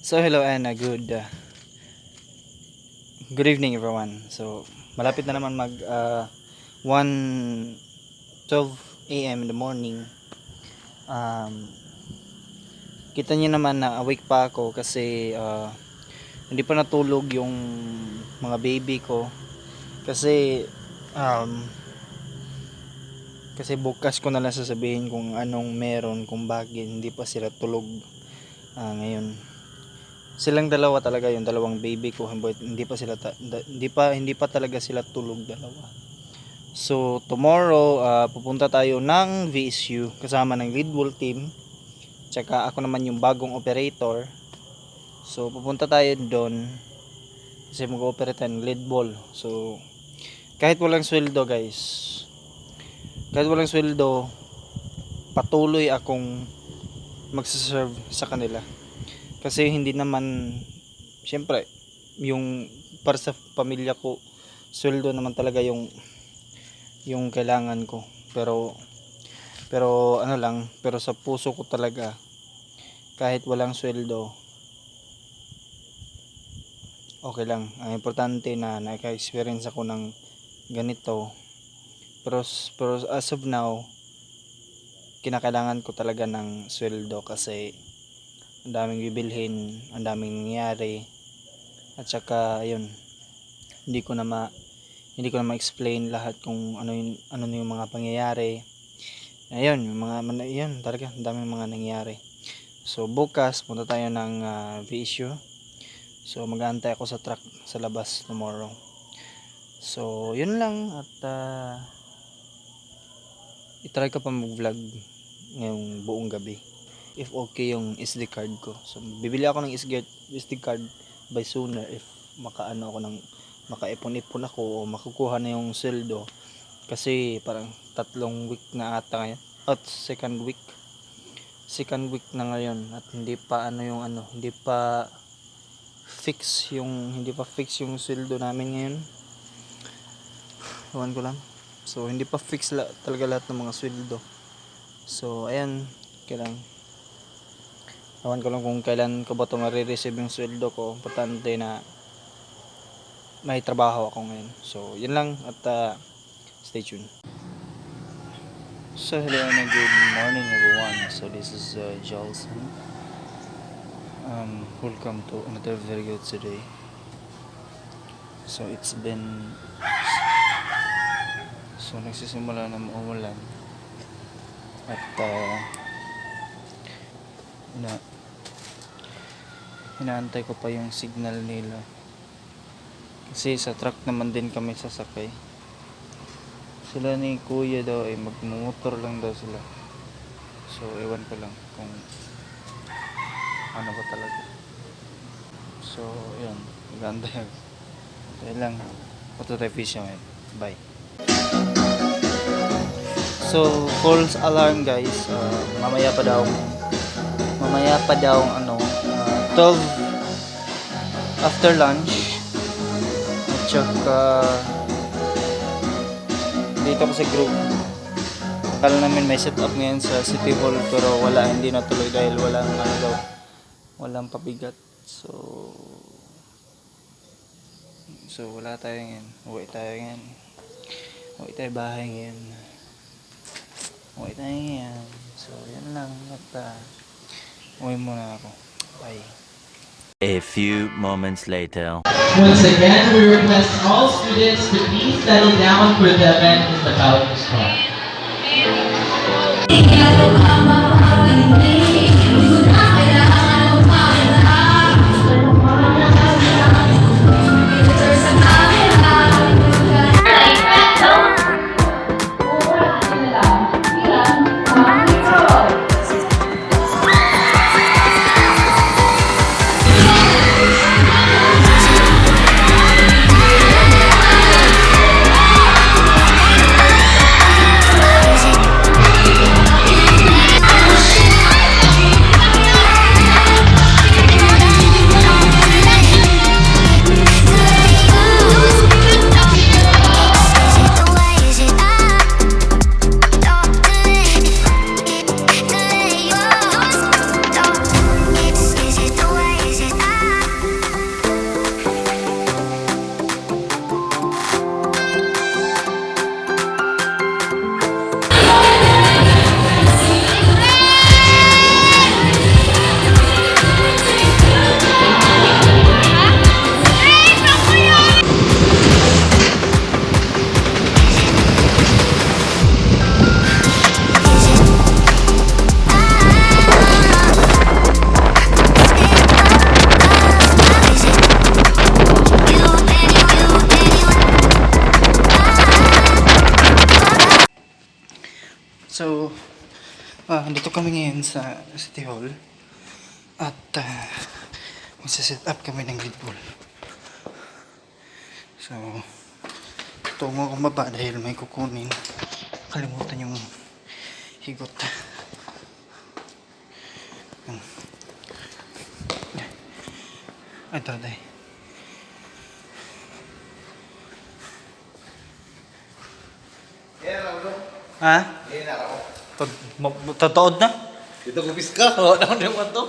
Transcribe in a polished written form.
So hello and good evening everyone. So malapit na naman mag 1:12 a.m. in the morning. Um, Kita niyo naman na awake pa ako kasi hindi pa natulog yung mga baby ko kasi um, kasi bukas ko na lang sasabihin kung anong meron, kung bakit hindi pa sila tulog ngayon. Silang dalawa talaga, yung dalawang baby ko, hindi pa sila hindi pa talaga sila tulog dalawa. So tomorrow pupunta tayo ng VSU kasama ng lead ball team, tsaka ako naman yung bagong operator. So pupunta tayo doon kasi mag-ooperate tayo ng lead ball. So kahit walang sweldo guys, kahit walang sweldo, patuloy akong magsaserve sa kanila. Kasi hindi naman, syempre, yung para sa pamilya ko, sweldo naman talaga yung kailangan ko. Pero ano lang, pero sa puso ko talaga, kahit walang sweldo, okay lang. Ang importante na naka-experience ako ng ganito. Pero as of now, kinakailangan ko talaga ng sweldo kasi ang daming bibilhin, ang daming nangyayari, at saka ayun, hindi ko na ma-explain lahat kung ano yung mga pangyayari. Ayun, yung mga yun talaga, ang daming mga nangyayari. So bukas punta tayo ng VSU. So mag-aantay ako sa truck sa labas tomorrow. So yun lang, at i-try ko pa mag-vlog ngayong buong gabi if okay yung SD card ko. So bibili ako ng SD card by sooner if makaipon-ipon ako o makukuha na yung sweldo, kasi parang 3 week na ata ngayon at second week na ngayon at hindi pa fix yung sweldo namin ngayon. Ewan ko lang. So hindi pa fix talaga lahat ng mga sweldo. So ayan, kailangan ewan ko lang kung kailan ko ba ito marireceive yung sweldo ko. Importante na may trabaho ako ngayon. So yun lang, at stay tuned. So hello and good morning everyone. So this is Jolson. Welcome to another very good today. So nagsisimula na umulan at inaantay ko pa yung signal nila kasi sa truck naman din kami sasakay. Sila ni kuya daw ay magmumotor lang daw sila, so ewan ko lang kung ano ba talaga. So yun, maganda lang auto revision. Bye. So false alarm guys, mamaya pa daw 12 after lunch, at saka dito ko sa group. Akala namin may set up ngayon sa City Hall, pero hindi natuloy dahil walang pabigat. So wala tayo ngayon. Uwi tayo bahay ngayon. So yan lang, at uwi muna ako. Bye. A few moments later. Once again, we request all students to please settle down for the event is about to start. Dito kami ngayon sa City Hall at magsa-set up kami ng Red Bull. So, tungo akong baba dahil may kukunin. Kalimutan yung higot. Ito, day. Ha? Totoo na? Dito ko piska. Oo, naman yung to.